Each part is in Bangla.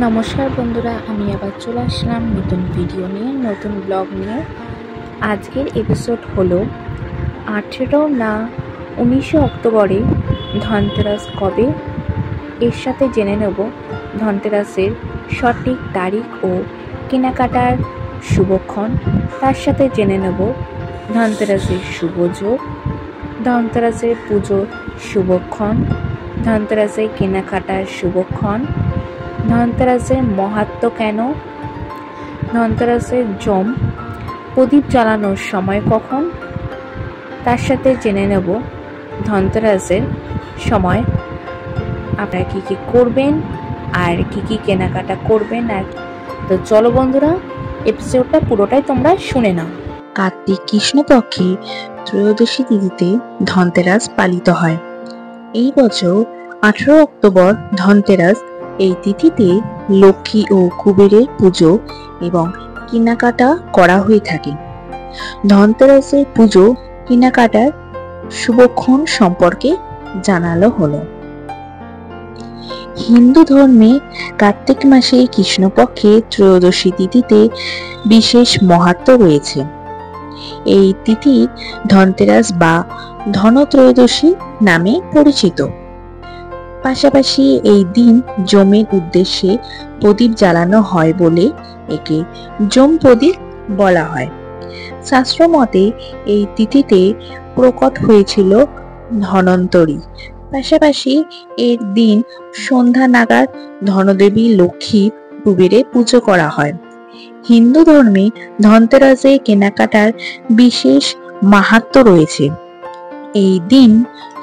নমস্কার বন্ধুরা, আমি আবার চলে আসলাম নতুন ভিডিও নিয়ে, নতুন ব্লগ নিয়ে। আজকের এপিসোড হলো 18 না 19 অক্টোবরে ধনতেরাস কবে, এর সাথে জেনে নেব ধনতেরাসের সঠিক তারিখ ও কেনাকাটার শুভক্ষণ। তার সাথে জেনে নেব ধনতেরাসের শুভ যোগ, ধনতেরাসের পুজোর শুভক্ষণ, ধনতেরাসের কেনাকাটার শুভক্ষণ, ধনতেরাসের মাহাত্ম্য কেন, ধনতেরাসের জম প্রদীপ জ্বালানোর সময় কখন, তার সাথে জেনে নেব ধনতেরাসের সময় আপনারা কী কী করবেন আর কী কী কেনাকাটা করবেন। আর তো চলো বন্ধুরা, এপিসোডটা পুরোটাই তোমরা শুনে নাও। কার্তিক কৃষ্ণপক্ষে ত্রয়োদশী তিথিতে ধনতেরাস পালিত হয়। এই বছর 18 অক্টোবর ধনতেরাস। এই তিথিতে লক্ষ্মী ও কুবেরের পুজো এবং কেনাকাটা করা হয়ে থাকে। ধনতেরাসের পুজো কেনাকাটার শুভক্ষণ সম্পর্কে জানালো হলো। হিন্দু ধর্মে কার্তিক মাসে কৃষ্ণপক্ষে ত্রয়োদশী তিথিতে বিশেষ মাহাত্ম্য রয়েছে। এই তিথি ধনতেরাস বা ধনত্রয়োদশী নামে পরিচিত। পাশাপাশি এই দিন যমের উদ্দেশ্যে প্রদীপ জ্বালানো হয় বলে একে যম প্রদীপ বলা হয়। শাস্ত্র মতে এই তিথিতে প্রকট হয়েছিল ধনন্তরী। পাশাপাশি এর দিন সন্ধ্যা নাগাদ ধনদেবী লক্ষ্মী কুবেরের পুজো করা হয়। হিন্দু ধর্মে ধনতেরাসে কেনাকাটার বিশেষ মাহাত্ম্য রয়েছে। এই দিন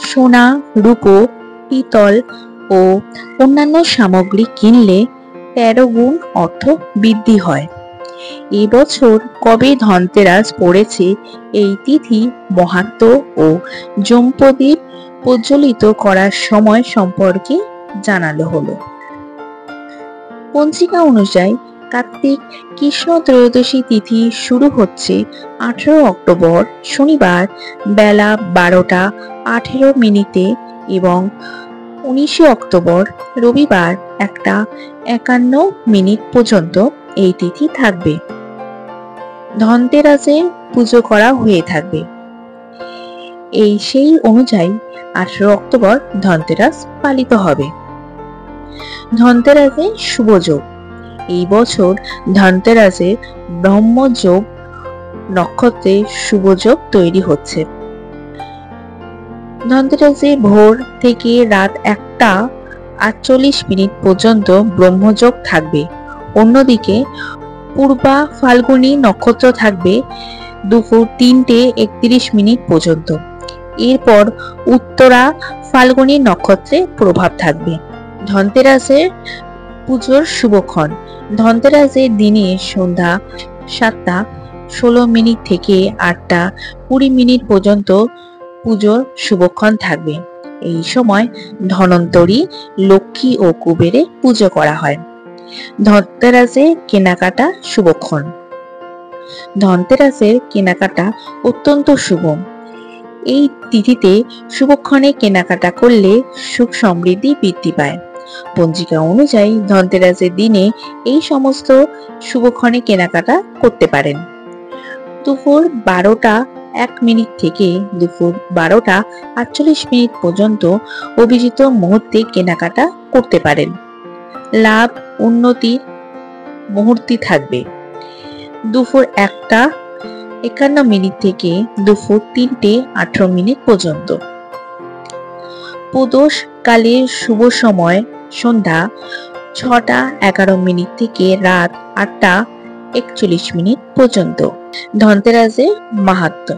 সোনা, রূপো, পিতল ও অন্যান্য সামগ্রী কিনলে 13 গুণ অর্থ বৃদ্ধি হয়। এবছর কবে ধনতেরাস পড়েছে, এই তিথি, মাহাত্ম্য ও যমপ্রদীপ প্রজ্বলিত করার সময় সম্পর্কে জানালো হলো। পঞ্জিকা অনুযায়ী কার্তিক কৃষ্ণ ত্রয়োদশী তিথি শুরু হচ্ছে 18 অক্টোবর শনিবার বেলা 12টা 18 মিনিটে এবং 19 অক্টোবর রবিবার 1টা 51 মিনিট পর্যন্ত এই তিথি থাকবে। ধনতেরাসে পুজো করা হয়ে থাকবে। এই সেই অনুযায়ী 18 অক্টোবর ধনতেরাস পালিত হবে। ধনতেরাসে শুভ যোগ। এই বছর ধনতেরাসে ব্রহ্মযোগ নক্ষত্রে শুভযোগ তৈরি হচ্ছে। ধনতেরাসে ভোর থেকে রাত 1টা 48 মিনিট পর্যন্ত ব্রহ্মযোগ থাকবে। অন্যদিকে পূর্বা ফাল্গুনী নক্ষত্র থাকবে দুপুর 3টে 31 মিনিট পর্যন্ত। এরপর উত্তরা ফাল্গুনী নক্ষত্রে প্রভাব থাকবে। ধনতেরাসের পুজোর শুভক্ষণ। ধনতেরাসের দিনে সন্ধ্যা 7টা 16 মিনিট থেকে 8টা 20 মিনিট পর্যন্ত পুজোর শুভক্ষণ থাকবে। এই সময় ধনন্তরী, লক্ষ্মী ও কুবেরের পুজো করা হয়। ধনতেরাসে কেনাকাটা শুভক্ষণ। ধনতেরাসের কেনাকাটা অত্যন্ত শুভ। এই তিথিতে শুভক্ষণে কেনাকাটা করলে সুখ সমৃদ্ধি বৃদ্ধি পায়। পঞ্জিকা অনুযায়ী ধনতেরাসের দিনে এই সমস্ত শুভক্ষণে কেনাকাটা করতে পারেন। দুপুর 12টা 1 মিনিট থেকে দুপুর 12টা 48 মিনিট পর্যন্ত অভিজিৎ মুহূর্তে কেনাকাটা করতে পারেন। লাভ উন্নতির মুহূর্তে থাকবে। দুপুর 1টা 51 মিনিট থেকে দুপুর 3টে 18 মিনিট পর্যন্ত। প্রদোষ কালের শুভ সময় সন্ধ্যা 6টা 11 মিনিট থেকে রাত 8টা 41 মিনিট পর্যন্ত। ধনতেরাসের মাহাত্ম্য।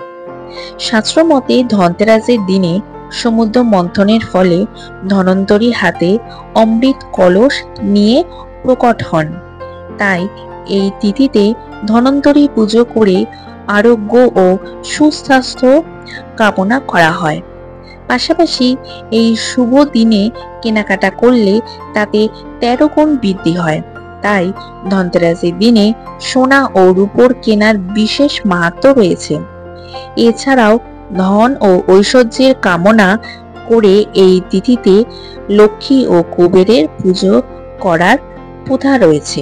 শাস্ত্র মতে ধনতেরাসের দিনে সমুদ্র মন্থনের ফলে ধনন্তরী হাতে অমৃত কলস নিয়ে প্রকট হন। তাই এই তিথিতে ধনন্তরী পুজো করে আরোগ্য ও সুস্বাস্থ্য কামনা করা হয়। পাশাপাশি এই শুভ দিনে কেনাকাটা করলে তাতে 13 গুণ বৃদ্ধি হয়। তাই ধনতেরাসের দিনে সোনা ও রূপোর কেনার বিশেষ মাহাত্ম্য রয়েছে। এছাড়াও ধন ও ঐশ্বর্যের কামনা করে এই তিথিতে লক্ষ্মী ও কুবেরের পুজো করার প্রথা রয়েছে।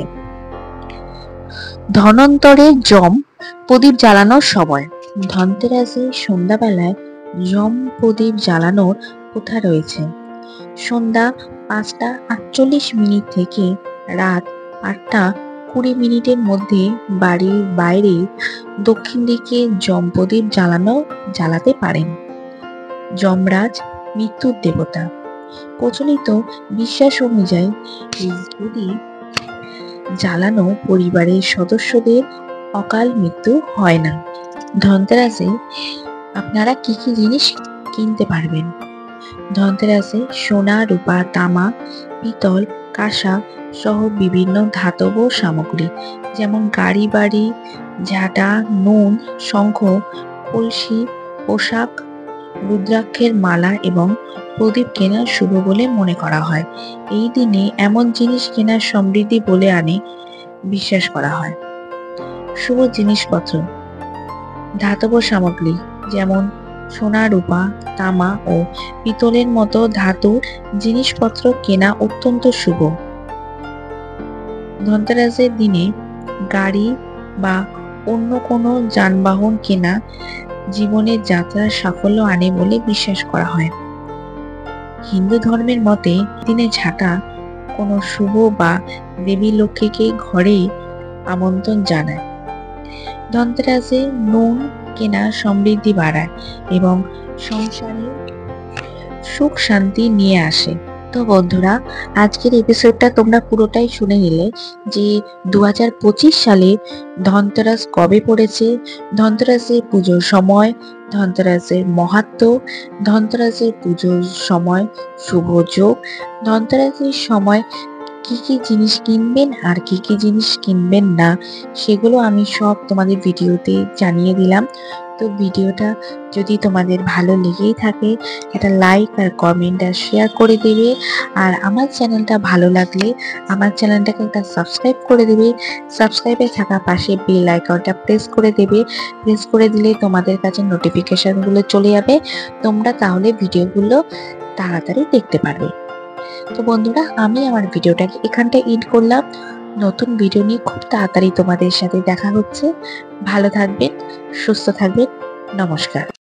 ধনন্তরের যম প্রদীপ জ্বালানোর সময়। ধনতেরাসে সন্ধ্যাবেলায় যম প্রদীপ জ্বালানোর প্রথা রয়েছে। সন্ধ্যা 5টা 48 থেকে রাত 8টা 20 মধ্যে বাড়ির বাইরে দক্ষিণ দিকে যম প্রদীপ জ্বালাতে পারেন। যমরাজ মৃত্যুর দেবতা। প্রচলিত বিশ্বাস অনুযায়ী এই প্রদীপ জ্বালানো পরিবারের সদস্যদের অকাল মৃত্যু হয় না। ধনতেরাসে আপনারা কি কি জিনিস কিনতে পারবেন? ধনতেরাসে সোনা, রূপা, তামা, পিতল, কাঁসা সহ বিভিন্ন ধাতব সামগ্রী যেমন গাড়ি বাড়ি, ঝাঁটা, নুন, শঙ্খ, কলসি, পোশাক, রুদ্রাক্ষের মালা এবং প্রদীপ কেনা শুভ বলে মনে করা হয়। এই দিনে এমন জিনিস কেনা সমৃদ্ধি বলে আনে বিশ্বাস করা হয়। শুভ জিনিসপত্র। ধাতব সামগ্রী যেমন সোনা, রূপা, তামা ও পিতলের মতো ধাতুর জিনিসপত্র কেনা অত্যন্ত শুভ। ধনতেরাসের দিনে গাড়ি বা অন্য কোনো যানবাহন কেনা জীবনের যাত্রার সাফল্য আনে বলে বিশ্বাস করা হয়। হিন্দু ধর্মের মতে দিনে ঝাঁটা কোনো শুভ বা দেবী লক্ষ্মীকে ঘরে আমন্ত্রণ জানায়। ধনতেরাসে নুন কেনা সমৃদ্ধি বাড়ায় এবং সংসারে সুখ শান্তি নিয়ে আসে। তো বন্ধুরা, আজকের এপিসোডটা তোমরা পুরোটাই শুনে নিলে যে 2025 সালে ধনতেরাস কবে পড়েছে, ধনতেরাসের পুজোর সময়, ধনতেরাসের মাহাত্ম্য, ধনতেরাসের পুজোর সময় শুভ যোগ, ধনতেরাসের সময় কি কি জিনিস কিনবেন আর কি কি জিনিস কিনবেন না সেগুলো আমি সব তোমাদের ভিডিওতে জানিয়ে দিলাম। তো ভিডিওটা যদি তোমাদের ভালো লেগেই থাকে একটা লাইক আর কমেন্ট আর শেয়ার করে দেবে। আর আমার চ্যানেলটা ভালো লাগলে আমার চ্যানেলটাকে একটা সাবস্ক্রাইব করে দেবে। সাবস্ক্রাইবে থাকা পাশে বেল আইকনটা প্রেস করে দেবে। প্রেস করে দিলে তোমাদের কাছে নোটিফিকেশনগুলো চলে যাবে, তোমরা তাহলে ভিডিওগুলো তাড়াতাড়ি দেখতে পারবে। তো বন্ধুরা, আমি আমার ভিডিওটাকে এখানটায় এন্ড করলাম। নতুন ভিডিও নিয়ে খুব তাড়াতাড়ি তোমাদের সাথে দেখা হচ্ছে। ভালো থাকবেন, সুস্থ থাকবেন। নমস্কার।